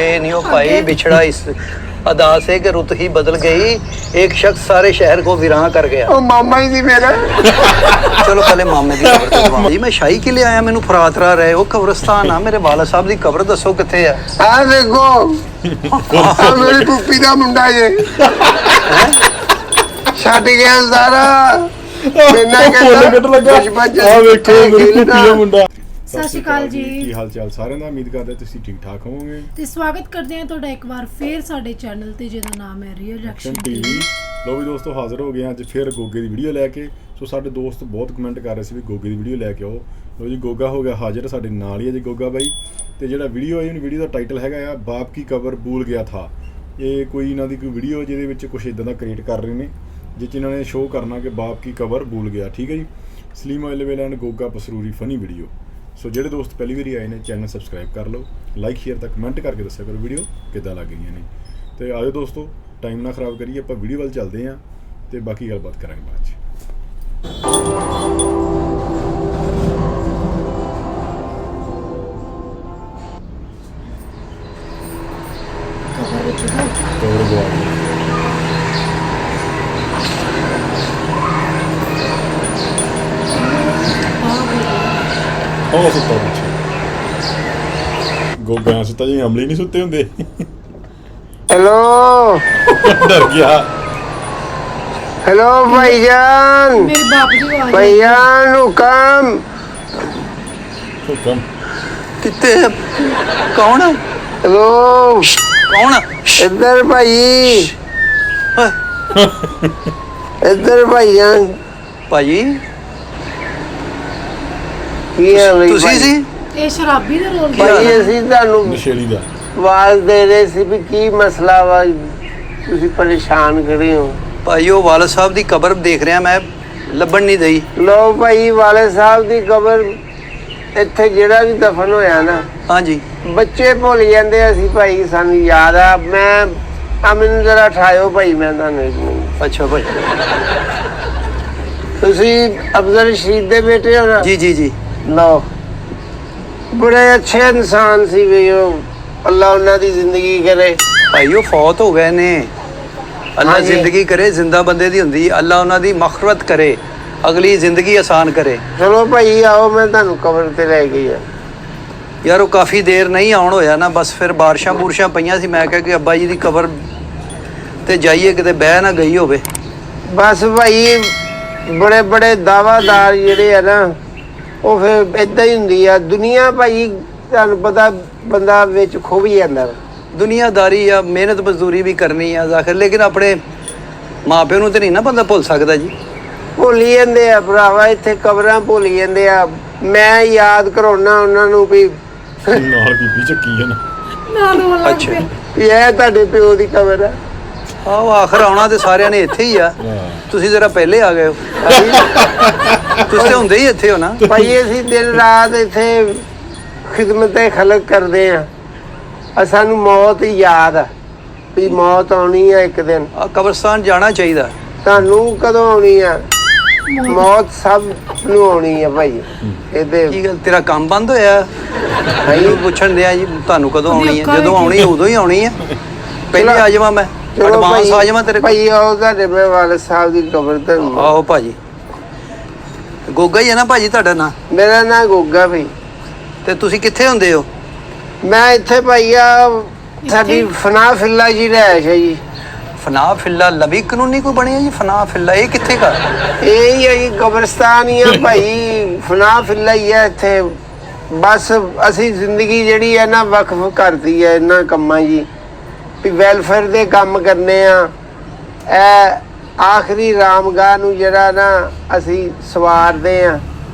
ये नहीं हो पाई, बिछड़ा इस अदा से कि रुत ही बदल गई, एक शख्स सारे शहर को वीरान कर गया। ओ मामा ही सी मेरा। चलो पहले मामे दी कबर ते दवा जी। मैं शाही के लिए आया, मैनू फरातरा रहे हो कब्रस्तान आ, मेरे वाला साहब दी कबर दसो किथे है। आ देखो आ मेरी पुप्पी दा मुंडा जे छੱਡ ਗਿਆ ਸਾਰਾ ਮੈਨਾਂ ਕਹਿੰਦਾ ਸਤਿ ਸ਼੍ਰੀ ਅਕਾਲ ਜੀ। ਕੀ ਹਾਲ ਚਾਲ ਸਾਰਿਆਂ ਦਾ, ਉਮੀਦ ਕਰਦੇ ਤੁਸੀਂ ਠੀਕ ਠਾਕ ਹੋਵੋਗੇ ਤੇ ਸਵਾਗਤ ਕਰਦੇ ਹਾਂ ਤੁਹਾਡਾ ਇੱਕ ਵਾਰ ਫੇਰ ਸਾਡੇ ਚੈਨਲ ਤੇ, ਜਿਹਦਾ ਨਾਮ ਹੈ ਰੀਅਲ ਰਿਐਕਸ਼ਨ ਟੀਵੀ। ਲੋ ਵੀ ਦੋਸਤੋ, ਹਾਜ਼ਰ ਹੋ ਗਏ ਹਾਂ ਅੱਜ ਫਿਰ ਗੋਗੇ ਦੀ ਵੀਡੀਓ ਲੈ ਕੇ। ਸੋ ਸਾਡੇ ਦੋਸਤ ਬਹੁਤ ਕਮੈਂਟ ਕਰ ਰਹੇ ਸੀ ਵੀ ਗੋਗੇ ਦੀ ਵੀਡੀਓ ਲੈ ਕੇ ਆਓ। ਲੋ ਜੀ, ਗੋਗਾ ਹੋ ਗਿਆ ਹਾਜ਼ਰ, ਸਾਡੇ ਨਾਲ ਹੀ ਹੈ ਜੀ ਗੋਗਾ ਬਾਈ। ਤੇ ਜਿਹੜਾ ਵੀਡੀਓ ਹੈ, ਵੀਡੀਓ ਦਾ ਟਾਈਟਲ ਹੈਗਾ ਆ ਬਾਪ ਕੀ ਕਬਰ ਭੂਲ ਗਿਆ ਥਾ। ਇਹ ਕੋਈ ਇਹਨਾਂ ਦੀ ਕੋਈ ਵੀਡੀਓ ਜਿਹਦੇ ਵਿੱਚ ਕੁਛ ਇਦਾਂ ਦਾ ਕ੍ਰੀਏਟ ਕਰ ਰਹੇ ਨੇ ਜਿਹ 'ਚ ਇਹਨਾਂ ਨੇ ਸ਼ੋਅ ਕਰਨਾ ਕਿ ਬਾਪ ਕੀ ਕਬਰ ਭੂਲ ਗਿਆ। ਠੀਕ ਹੈ ਜੀ, Saleem available and Goga Pasroori funny video. So ਜਿਹੜੇ ਦੋਸਤ ਪਹਿਲੀ ਵਾਰੀ ਆਏ ਨੇ, ਚੈਨਲ ਸਬਸਕ੍ਰਾਈਬ ਕਰ ਲਓ, ਲਾਈਕ ਸ਼ੇਅਰ ਤਾਂ ਕਮੈਂਟ ਕਰਕੇ ਦੱਸਿਆ ਕਰੋ ਵੀਡੀਓ ਕਿੱਦਾਂ ਲੱਗ ਗਈਆਂ ਨੇ। ਤੇ ਆਜੋ ਦੋਸਤੋ, ਟਾਈਮ ਨਾ ਖਰਾਬ ਕਰੀਏ, ਆਪਾਂ ਵੀਡੀਓ ਵੱਲ ਚੱਲਦੇ ਹਾਂ ਤੇ ਬਾਕੀ ਗੱਲਬਾਤ ਕਰਾਂਗੇ ਬਾਅਦ 'ਚ। ਕਬਰ ਗਵਾ ਗਈ। ਉਹ ਸੁੱਤਾ ਪਿੱਛੇ ਗੋਗਾ ਸੁੱਤਾ ਜੀ, ਹਮਲੇ ਨਹੀਂ ਸੁੱਤੇ ਹੁੰਦੇ। हेलो ਡਰ ਗਿਆ। हेलो भाईजान ਮੇਰੇ ਬਾਪ ਦੀ ਆਵਾਜ਼ भाईजान हुकम ਹੁਕਮ कितने है? कौन है? हेलो कौन है? इधर भाई हाँ, इधर भाईजान भाजी की है भाई तुसी सी? ਇਹ ਸ਼ਰਾਬੀ ਦਾ ਰੋਲ भाई ਅਸੀਂ ਤੁਹਾਨੂੰ ਨਸ਼ੇੜੀ ਦਾ ਆਵਾਜ਼ ਦੇ ਰਹੇ ਸੀ ਵੀ ਕੀ ਮਸਲਾ ਵਾ, ਤੁਸੀਂ ਪਰੇਸ਼ਾਨ ਖੜੇ ਹੋ। भाई वो वाले साहब दी कबर देख रहे हैं, मैं लभन नहीं दई। ਲੋ ਭਾਈ ਵਾਲੇ ਸਾਹਿਬ ਦੀ ਕਬਰ ਇੱਥੇ ਜਿਹੜਾ ਵੀ ਦਫਨ ਹੋਇਆ ਨਾ, हाँ जी, ਬੱਚੇ ਭੁੱਲ ਜਾਂਦੇ ਅਸੀਂ ਭਾਈ, ਸਾਨੂੰ ਯਾਦ ਆ। ਮੈਂ ਮੈਨੂੰ ਜਰਾ ਠਾਇਓ ਭਾਈ, ਮੈਂ ਤੁਹਾਨੂੰ ਇੱਕ ਮਿੰਟ। अच्छा भाई। ਤੁਸੀਂ ਅਫਜ਼ਲ ਰਸ਼ੀਦ ਦੇ ਬੇਟੇ ਹੋ ਨਾ? जी जी जी। ਲਓ, ਬੜੇ ਅੱਛੇ ਇਨਸਾਨ ਸੀ ਵੀ ਉਹ, ਅੱਲਾ ਉਹਨਾਂ ਦੀ ਜ਼ਿੰਦਗੀ ਕਰੇ। भाई वो फौत हो गए ने, अल्लाह हाँ जी। जिंदगी करे, जिंदा बंदे दी हुंदी, अल्लाह उन्हां दी मग़फ़िरत करे, अगली जिंदगी आसान करे। ਚਲੋ ਭਾਈ ਆਓ, ਮੈਂ ਤੁਹਾਨੂੰ ਕਬਰ ਤੇ ਲੈ ਗਈ ਆ। यार वो काफ़ी देर नहीं आउण होया ना, बस फिर बारिशां बूरशां पईयां सी, मैं कहा कि अब्बा जी दी कबर ते जाइए, किते बह ना गई होवे। ਬਸ ਭਾਈ ਬੜੇ ਬੜੇ ਦਾਅਵਾਦਾਰ ਜਿਹੜੇ ਆ ਨਾ, ਉਹ ਫਿਰ ਏਦਾਂ ਹੀ ਹੁੰਦੀ ਆ ਦੁਨੀਆ ਭਾਈ। ਤੁਹਾਨੂੰ ਪਤਾ ਬੰਦਾ ਵਿੱਚ ਖੁੱਭ ਜਾਂਦਾ ਵਾ। दुनियादारी या मेहनत मजदूरी भी करनी है आखिर, लेकिन अपने माँ प्यो नूं ते नहीं ना बंदा भुल सकदा जी। ਭੁੱਲ ਹੀ ਜਾਂਦੇ ਆ ਭਰਾਵਾ, ਇੱਥੇ ਕਬਰਾਂ ਭੁੱਲ ਜਾਂਦੇ ਆ। ਮੈਂ ਯਾਦ ਕਰਾਉਣਾ ਉਹਨਾਂ ਨੂੰ ਵੀ ਨਾਲ ਬੀਬੀ ਚੱਕੀ ਹੈ ਨਾ। ਨਾਲ ਰੋਣ ਲੱਗ अच्छा, ਪਿਆ। ਵੀ ਇਹ ਤੁਹਾਡੇ ਪਿਓ ਦੀ ਕਬਰ ਆ। ਆਹ ਆਖਰ ਆਉਣਾ ਤੇ ਸਾਰਿਆਂ ਨੇ ਇੱਥੇ ਹੀ ਆ, ਤੁਸੀਂ ਜ਼ਰਾ ਪਹਿਲੇ ਆ ਗਏ ਹੋ। ਤੁਸੀਂ ਤੇ ਹੁੰਦੇ ਹੀ ਇੱਥੇ ਹੋ ਨਾ। ਭਾਈ ਅਸੀਂ ਦਿਨ ਰਾਤ ਇੱਥੇ ਖਿਦਮਤ ਖਲਕ ਕਰਦੇ ਆ। ਸਾਨੂੰ ਮੌਤ ਯਾਦ ਆ ਵੀ ਮੌਤ ਆਉਣੀ ਆ ਇੱਕ ਦਿਨ। ਆ ਕਬਰਸਤਾਨ ਜਾਣਾ ਚਾਹੀਦਾ। ਤੁਹਾਨੂੰ ਕਦੋਂ ਆਉਣੀ ਆ? ਮੌਤ ਸਭ ਨੂੰ ਆਉਣੀ ਆ ਭਾਈ। ਇਹਦੇ ਕੀ ਗੱਲ, ਤੇਰਾ ਕੰਮ ਬੰਦ ਹੋਇਆ? ਮੈਨੂੰ ਪੁੱਛਣ ਦਿਆ ਜੀ ਤੁਹਾਨੂੰ ਕਦੋਂ ਆਉਣੀ ਹੈ? ਜਦੋਂ ਆਉਣੀ ਉਦੋਂ ਹੀ ਆਉਣੀ ਹੈ। ਪਹਿਲੇ ਆ ਜਾਵਾਂ ਮੈਂ, ਐਡਵਾਂਸ ਆ ਜਾਵਾਂ ਤੇਰੇ ਕੋਲ। ਭਾਈ ਆਓ, ਤੁਹਾਡੇ ਮੈਂ ਵਾਲੇ ਸਾਹਿਬ ਦੀ ਕਬਰ ਤੇ। ਆਓ ਭਾਜੀ। ਗੋਗਾ ਹੀ ਹੈ ਨਾ ਭਾਜੀ ਤੁਹਾਡਾ ਨਾਂ? ਮੇਰਾ ਨਾਂ ਗੋਗਾ ਭਾਈ। ਤੇ ਤੁਸੀਂ ਕਿੱਥੇ ਹੁੰਦੇ ਹੋ? ਮੈਂ ਇੱਥੇ ਭਾਈ ਆ, ਸਾਡੀ ਫਨਾ ਫਿੱਲਾ ਜੀ ਰਹਿਸ਼ ਹੈ ਜੀ। ਫਨਾ ਫਿੱਲਾ ਲਵੀ ਕਾਨੂੰਨੀ ਕੋਈ ਬਣਿਆ ਜੀ? ਫਨਾ ਫਿੱਲਾ ਇਹ ਕਿੱਥੇ ਘਰ? ਇਹ ਹੀ ਹੈ ਜੀ, ਕਬਰਸਤਾਨ ਹੀ ਆ ਭਾਈ, ਫਨਾ ਫਿੱਲਾ ਹੀ ਹੈ ਇੱਥੇ। ਬਸ ਅਸੀਂ ਜ਼ਿੰਦਗੀ ਜਿਹੜੀ ਹੈ ਨਾ ਵਕਫ ਕਰਦੀ ਹੈ ਇਹਨਾਂ ਕੰਮਾਂ ਜੀ, ਵੀ ਵੈਲਫੇਅਰ ਦੇ ਕੰਮ ਕਰਨੇ ਆ। ਇਹ ਆਖਰੀ ਰਾਮਗਾਹ ਨੂੰ ਜਿਹੜਾ ਨਾ ਅਸੀਂ ਸਵਾਰਦੇ ਆ।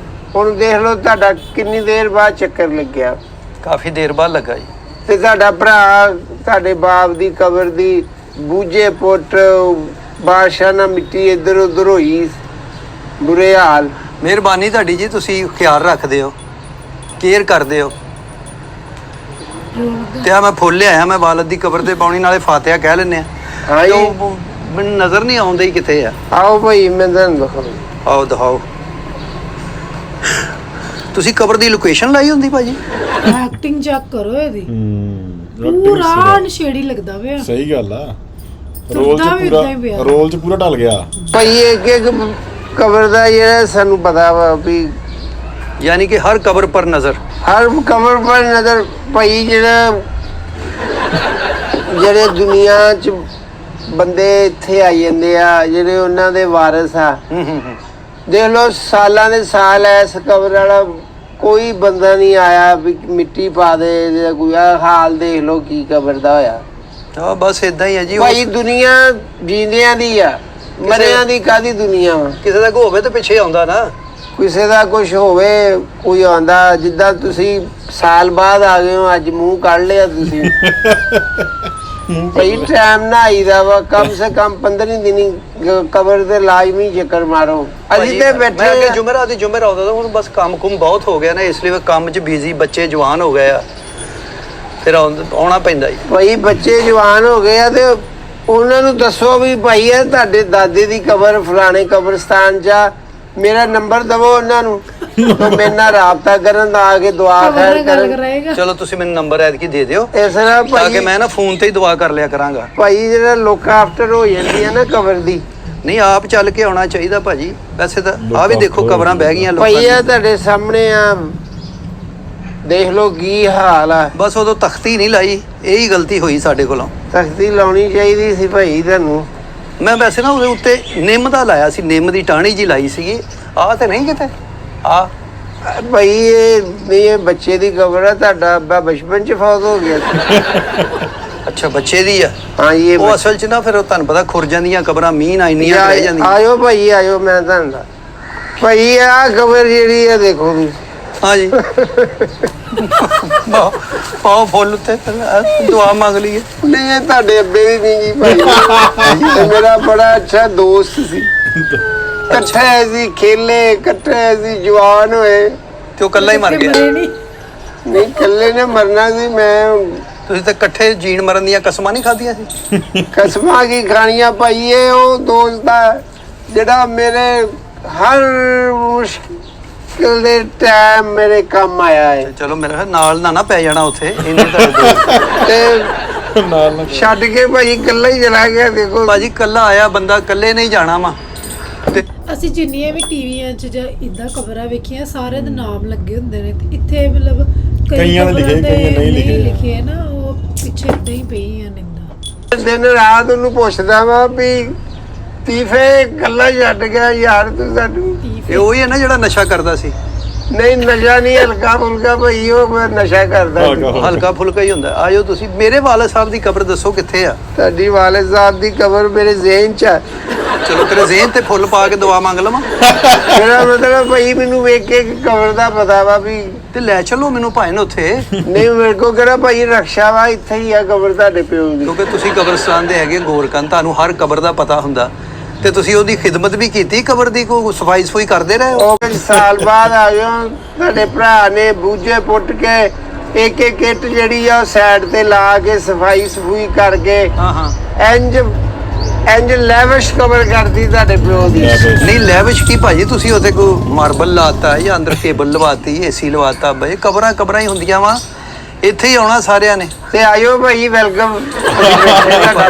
ਹੁਣ ਦੇਖ ਲਓ ਤੁਹਾਡਾ ਕਿੰਨੀ ਦੇਰ ਬਾਅਦ ਚੱਕਰ ਲੱਗਿਆ, ਕਾਫੀ ਦੇਰ ਬਾਅਦ ਲੱਗਾ ਜੀ। ਤੇ ਤੁਹਾਡਾ ਭਰਾ ਤੁਹਾਡੇ ਬਾਪ ਦੀ ਕਬਰ ਦੀ ਬੂਝੇ ਪੁੱਟ ਬਾਦਸ਼ਾਹ ਨਾਲ ਮਿੱਟੀ ਇੱਧਰ ਉੱਧਰ ਹੋਈ, ਬੁਰੇ ਹਾਲ। ਮਿਹਰਬਾਨੀ ਤੁਹਾਡੀ ਜੀ, ਤੁਸੀਂ ਖਿਆਲ ਰੱਖਦੇ ਹੋ, ਕੇਅਰ ਕਰਦੇ ਹੋ। ਤੇ ਆ ਮੈਂ ਫੁੱਲ ਲਿਆਇਆ, ਮੈਂ ਵਾਲਦ ਦੀ ਕਬਰ ਤੇ ਪਾਉਣੀ, ਨਾਲੇ ਫਾਤਿਹਾ ਕਹਿ ਲੈਂਦੇ ਆ। ਹਾਂ ਜੀ, ਮੈਨੂੰ ਨਜ਼ਰ ਨਹੀਂ ਆਉਂਦਾ ਹੀ ਕਿੱਥੇ ਆ। ਆਓ ਭਾਈ ਮੈਂ ਤੁਹਾਨੂੰ ਦਿਖਾਉਂਦਾ। ਆਓ ਦਿਖਾਓ। ਤੁਸੀਂ ਕਬਰ ਦੀ ਲੋਕੇਸ਼ਨ ਲਾਈ ਹੁੰਦੀ ਭਾਜੀ? ਐਕਟਿੰਗ ਚੈੱਕ ਕਰੋ ਇਹਦੀ। ਪੂਰਾ ਨਸ਼ੇੜੀ ਲੱਗਦਾ ਵੇ। ਸਹੀ ਗੱਲ ਆ, ਰੋਲ ਤੁਰਦਾ ਵੀ ਏਦਾਂ ਹੀ ਚ ਪਿਆ। ਪੂਰਾ ਰੋਲ ਚ ਪੂਰਾ ਢਲ ਗਿਆ। ਭਾਈ ਇੱਕ ਇੱਕ ਕਬਰ ਦਾ ਜਿਹੜਾ ਸਾਨੂੰ ਪਤਾ ਵਾ ਵੀ ਯਾਨੀ ਕਿ ਹਰ ਕਬਰ ਪਰ ਨਜ਼ਰ। ਹਰ ਕਬਰ ਪਰ ਨਜ਼ਰ। ਭਾਈ ਜਿਹੜੇ ਦੁਨੀਆ 'ਚ ਬੰਦੇ ਇੱਥੇ ਆਈ ਜਾਂਦੇ ਆ, ਜਿਹੜੇ ਉਹਨਾਂ ਦੇ ਵਾਰਿਸ ਆ, ਦੇਖ ਲਓ ਸਾਲਾਂ ਦੇ ਸਾਲ ਇਸ ਕਬਰ ਵਾਲਾ ਕੋਈ ਬੰਦਾ ਨਹੀਂ ਆਇਆ ਵੀ ਮਿੱਟੀ ਪਾ ਦੇ ਜਾਂ ਕੋਈ ਆ ਹਾਲ ਦੇਖ ਲਓ ਕੀ ਕਬਰ ਦਾ ਹੋਇਆ। ਹਾਂ ਬਸ ਇਦਾਂ ਹੀ ਹੈ ਜੀ। ਭਾਈ ਦੁਨੀਆ ਜੀਂਦਿਆਂ ਦੀ ਆ, ਮਰਿਆਂ ਦੀ ਕਾਹਦੀ ਦੁਨੀਆ ਵਾ। ਕਿਸੇ ਦਾ ਕੋ ਹੋਵੇ ਤਾਂ ਪਿੱਛੇ ਆਉਂਦਾ ਨਾ। ਕਿਸੇ ਦਾ ਕੁਝ ਹੋਵੇ, ਕੋਈ ਆਉਂਦਾ। ਜਿੱਦਾਂ ਤੁਸੀਂ ਸਾਲ ਬਾਅਦ ਆ ਗਏ ਹੋ, ਅੱਜ ਮੂੰਹ ਕੱਢ ਲਿਆ ਤੁਸੀਂ। ਭਾਈ ਟਾਈਮ ਨਾ ਆਈਦਾ ਵਾ, ਕਮ ਸੇ ਕਮ 15 ਦਿਨੀ ਕਬਰ ਦੇ ਲਾਜ਼ਮੀ ਚੱਕਰ ਮਾਰੋ। ਅਸੀਂ ਤੇ ਮੈਂ ਬੈਠੇ ਅੱਗੇ ਜੁਮੇਰਾਤ ਦੀ ਜੁਮੇਰਾ ਆਉਂਦਾ ਤਾਂ ਹੁਣ ਬਸ ਕੰਮ ਕੁਮ ਬਹੁਤ ਹੋ ਗਿਆ ਨਾ, ਇਸ ਲਈ ਕੰਮ 'ਚ ਬਿਜ਼ੀ, ਬੱਚੇ ਜਵਾਨ ਹੋ ਗਏ ਆ, ਫਿਰ ਆਉਣਾ ਪੈਂਦਾ ਜੀ। ਭਾਈ ਬੱਚੇ ਜਵਾਨ ਹੋ ਗਏ ਆ ਤੇ ਉਹਨਾਂ ਨੂੰ ਦੱਸੋ ਵੀ ਭਾਈ ਇਹ ਤੁਹਾਡੇ ਦਾਦੇ ਦੀ ਕਬਰ ਫਲਾਣੇ ਕਬਰਸਤਾਨ 'ਚ ਆ, ਮੇਰਾ ਨੰਬਰ ਦਵੋ ਉਹਨਾਂ ਨੂੰ, ਮੇਰੇ ਨਾਲ ਰਾਬਤਾ ਕਰਨ ਦਾ, ਆ ਕੇ ਦੁਆ ਖੈਰ ਕਰਨ। ਚਲੋ ਤੁਸੀਂ ਮੈਨੂੰ ਨੰਬਰ ਐਤਕੀ ਦੇ ਦਿਓ, ਇਸ ਤਰ੍ਹਾਂ ਤਾਂ ਕਿ ਭਾਈ ਮੈਂ ਨਾ ਫੋਨ ਤੇ ਹੀ ਦੁਆ ਕਰ ਲਿਆ ਕਰਾਂਗਾ। ਭਾਈ ਜਿਹੜਾ ਲੋਕਾਂ ਆਫਟਰ ਹੋ ਜਾਂਦੀ ਹੈ ਨਾ ਕਬਰ ਦੀ, ਨਹੀਂ ਆਪ ਚੱਲ ਕੇ ਆਉਣਾ ਚਾਹੀਦਾ ਭਾਜੀ। ਵੈਸੇ ਤਾਂ ਆ ਵੀ ਦੇਖੋ ਕਬਰਾਂ ਬਹਿ ਗਈਆਂ ਲੋਕਾਂ ਭਾਈ ਇਹ ਦੀਆਂ। ਤੁਹਾਡੇ ਸਾਹਮਣੇ ਆ, ਦੇਖ ਲਓ ਕੀ ਹਾਲ ਆ। ਬਸ ਉਦੋਂ ਤਖਤੀ ਨਹੀਂ ਲਾਈ, ਇਹੀ ਗਲਤੀ ਹੋਈ ਸਾਡੇ ਕੋਲੋਂ। ਤਖਤੀ ਲਾਉਣੀ ਚਾਹੀਦੀ ਸੀ ਭਾਈ ਤੁਹਾਨੂੰ। ਮੈਂ ਵੈਸੇ ਨਾ ਉਹਦੇ ਉੱਤੇ ਨਿੰਮ ਦਾ ਲਾਇਆ ਸੀ, ਨਿੰਮ ਦੀ ਟਾਹਣੀ ਜੀ ਲਾਈ ਸੀਗੀ। ਆਹ ਤੇ ਨਹੀਂ ਕਿਤੇ ਆ ਭਾਈ ਇਹ ਬੱਚੇ ਦੀ ਕਬਰ ਆ, ਤੁਹਾਡਾ ਅੱਬਾ ਬਚਪਨ ਚ ਫੌਤ ਹੋ ਗਿਆ ਸੀ। ਅੱਛਾ ਬੱਚੇ ਦੀ ਆ। ਹਾਂ ਇਹ ਉਹ ਅਸਲ 'ਚ ਨਾ ਫਿਰ ਤੁਹਾਨੂੰ ਪਤਾ ਖੁਰਜਾਂ ਦੀਆਂ ਕਬਰਾਂ ਮੀਂਹ ਨਾਲ ਇੰਨੀਆਂ ਰਹਿ ਜਾਂਦੀਆਂ। ਆਇਓ ਭਾਈ ਆਇਓ, ਮੈਂ ਤੁਹਾਨੂੰ ਭਾਈ ਆ ਕਬਰ ਜਿਹੜੀ ਆ ਦੇਖੋ ਵੀ। ਹਾਂਜੀ ਪਾਓ ਫੁੱਲ ਉੱਤੇ ਦੁਆ ਮੰਗ ਲਈਏ। ਨਹੀਂ ਇਹ ਤੁਹਾਡੇ ਅੱਬੇ ਦੀ ਨਹੀਂ ਜੀ ਭਾਈ, ਇਹ ਮੇਰਾ ਬੜਾ ਅੱਛਾ ਦੋਸਤ ਸੀ। ਇਕੱਠੇ ਸੀ ਖੇਲੇ, ਇਕੱਠੇ ਸੀ ਜਵਾਨ ਹੋਏ। ਤੇ ਉਹ ਇਕੱਲਾ ਹੀ ਮਰ ਗਿਆ। ਨਹੀਂ ਇਕੱਲੇ ਨੇ ਮਰਨਾ ਸੀ। ਮੈਂ ਤੁਸੀਂ ਤਾਂ ਇਕੱਠੇ ਜੀਣ ਮਰਨ ਦੀਆਂ ਕਸਮਾਂ ਨਹੀਂ ਖਾਧੀਆਂ ਸੀ? ਕਸਮਾਂ ਕੀ ਖਾਣੀਆਂ ਭਾਈ, ਇਹ ਉਹ ਦੋਸਤ ਆ ਜਿਹੜਾ ਮੇਰੇ ਹਰ ਮੁਸ਼ਕਿਲ ਦੇ ਟਾਈਮ ਮੇਰੇ ਕੰਮ ਆਇਆ ਹੈ। ਚਲੋ ਮੇਰੇ ਨਾਲ ਨਾ ਪੈ ਜਾਣਾ ਉੱਥੇ ਇੰਨੇ ਤੁਹਾਡੇ ਤੇ ਨਾਲ ਛੱਡ ਕੇ ਭਾਈ ਇਕੱਲਾ ਹੀ ਚਲਾ ਗਿਆ। ਦੇਖੋ ਭਾਜੀ ਇਕੱਲਾ ਆਇਆ ਬੰਦਾ ਇਕੱਲੇ ਨਹੀਂ ਜਾਣਾ ਵਾ। ਤੇ ਅਸੀਂ ਜਿੰਨੀਆਂ ਵੀ ਟੀਵੀਆਂ 'ਚ ਜਾਂ ਇਦਾਂ ਖਬਰਾਂ ਵੇਖੀਆਂ, ਸਾਰਿਆਂ ਦੇ ਨਾਮ ਲੱਗੇ ਹੁੰਦੇ ਨੇ। ਤੇ ਇੱਥੇ ਮਤਲਬ ਕਈਆਂ ਦੇ ਲਿਖੇ, ਖਬਰਾਂ ਕਈਆਂ ਨਹੀਂ ਲਿਖੇ। ਲਿਖੇ ਨਾ, ਉਹ ਪਿੱਛੇ ਇਦਾਂ ਹੀ ਪਈਆਂ ਨਿੰਦਾ। ਦਿਨ ਰਾਤ ਉਹਨੂੰ ਪੁੱਛਦਾ ਵਾ ਵੀ ਤੀਫੇ ਇਕੱਲਾ ਛੱਡ ਗਿਆ ਯਾਰ ਤੂੰ ਸਾਨੂੰ। ਇਹ ਉਹੀ ਹੈ ਨਾ ਜਿਹੜਾ ਨਸ਼ਾ ਕਰਦਾ ਸੀ। ਨਹੀਂ ਨਸ਼ਾ ਨਹੀਂ, ਹਲਕਾ ਫੁਲਕਾ ਭਾਈ ਉਹ ਮੈਂ ਨਸ਼ਾ ਕਰਦਾ ਸੀ। ਹਲਕਾ ਫੁਲਕਾ ਹੀ ਹੁੰਦਾ। ਆਜੋ ਤੁਸੀਂ। ਮੇਰੇ ਵਾਲਦ ਸਾਹਿਬ ਦੀ ਕਬਰ ਦੱਸੋ ਕਿੱਥੇ ਆ? ਤੁਹਾਡੀ ਵਾਲਿਦ ਸਾਹਿਬ ਦੀ ਕਬਰ ਮੇਰੇ ਜ਼ਿਹਨ 'ਚ ਆ। ਚਲੋ ਤੇਰੇ ਜ਼ਿਹਨ ਤੇ ਫੁੱਲ ਪਾ ਕੇ ਦੁਆ ਮੰਗ ਲਵਾਂ। ਮੇਰਾ ਮਤਲਬ ਭਾਈ ਮੈਨੂੰ ਵੇਖ ਕੇ ਕਬਰ ਦਾ ਪਤਾ ਵਾ ਵੀ। ਤੇ ਲੈ ਚਲੋ ਮੈਨੂੰ ਭਾਵੇਂ ਨਾ ਉੱਥੇ, ਨਹੀਂ ਮੇਰੇ ਕੋ ਕਿਹੜਾ ਭਾਈ ਰਕਸ਼ਾ ਵਾ, ਇੱਥੇ ਹੀ ਆ ਕਬਰ ਤੁਹਾਡੇ ਪਿਓ ਦੀ। ਕਿਉਂਕਿ ਤੁਸੀਂ ਕਬਰਸਤਾਨ ਦੇ ਹੈਗੇ ਗੋਰਕਨ, ਤੁਹਾਨੂੰ ਹਰ ਕਬਰ ਦਾ ਪਤਾ ਹੁੰਦਾ ਤੇ ਤੁਸੀਂ ਉਹਦੀ ਖਿਦਮਤ ਵੀ ਕੀਤੀ। ਕਬਰ ਦੀ ਕੋਈ ਸਫਾਈ ਸਫੂਈ ਕਰਦੇ ਰਹੇ ਹੋ? ਉਹ ਕੁਝ ਸਾਲ ਬਾਅਦ ਆ ਜਾਓ, ਤੁਹਾਡੇ ਭਰਾ ਨੇ ਬੂਝੇ ਪੁੱਟ ਕੇ ਇੱਕ ਇੱਕ ਇੱਟ ਜਿਹੜੀ ਆ ਉਹ ਸਾਈਡ ਤੇ ਲਾ ਕੇ ਸਫਾਈ ਸਫੂਈ ਕਰਕੇ ਹਾਂ ਹਾਂ। ਇੰਜ ਲੈਵਿਸ਼ ਕਬਰ ਕਰਦੀ ਤੁਹਾਡੇ ਪਿਓ ਦੀ। ਨਹੀਂ ਲੈਵਿਸ਼ ਕੀ ਭਾਜੀ, ਤੁਸੀਂ ਉਹਦੇ ਕੋ ਮਾਰਬਲ ਲਾਤਾ ਜਾਂ ਅੰਦਰ ਕੇਬਲ ਲਵਾਤੀ, ਏਸੀ ਲਵਾਤਾ। ਬਈ ਕਬਰਾਂ ਕਬਰਾਂ ਹੀ ਹੁੰਦੀਆਂ ਵਾ, ਇੱਥੇ ਹੀ ਆਉਣਾ ਸਾਰਿਆਂ ਨੇ। ਤੇ ਆਇਓ ਭਾਈ ਵੈਲਕਮ।